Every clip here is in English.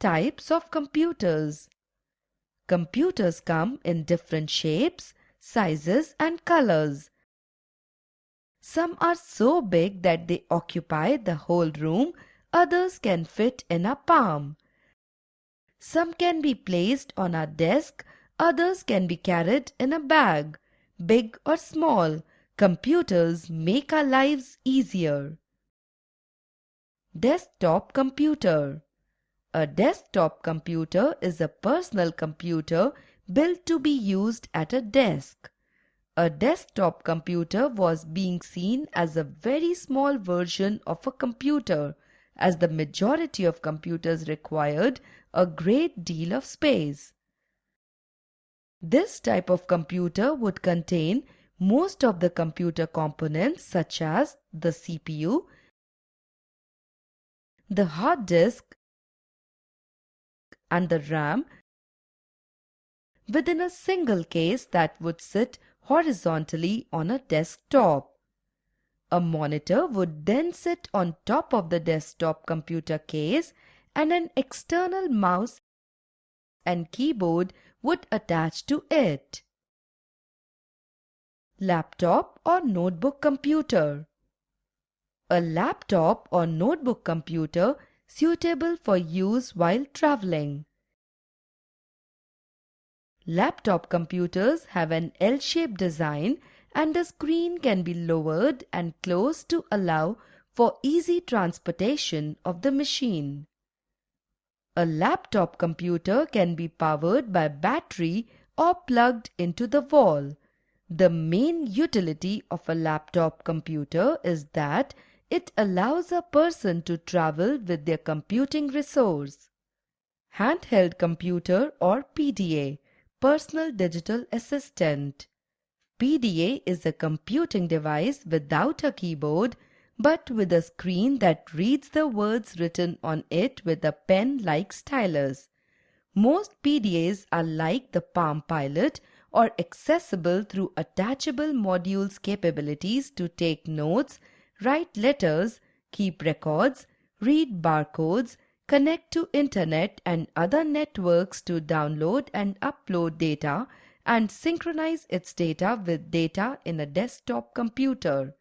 Types of computers. Computers come in different shapes, sizes and colors. Some are so big that they occupy the whole room, others can fit in a palm. Some can be placed on our desk, others can be carried in a bag. Big or small, computers make our lives easier. Desktop computer. A desktop computer is a personal computer built to be used at a desk. A desktop computer was being seen as a very small version of a computer, as the majority of computers required a great deal of space. This type of computer would contain most of the computer components such as the CPU, the hard disk, and the RAM within a single case that would sit horizontally on a desktop. A monitor would then sit on top of the desktop computer case, and an external mouse and keyboard would attach to it. Laptop or notebook computer. A laptop or notebook computer suitable for use while traveling. Laptop computers have an L-shaped design and the screen can be lowered and closed to allow for easy transportation of the machine. A laptop computer can be powered by battery or plugged into the wall. The main utility of a laptop computer is that it allows a person to travel with their computing resource. Handheld computer or PDA, Personal Digital Assistant. PDA is a computing device without a keyboard but with a screen that reads the words written on it with a pen-like stylus. Most PDAs are like the Palm Pilot or accessible through attachable modules capabilities to take notes, write letters, keep records, read barcodes, connect to internet and other networks to download and upload data, and synchronize its data with data in a desktop computer.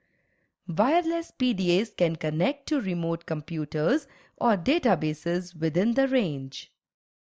Wireless PDAs can connect to remote computers or databases within the range.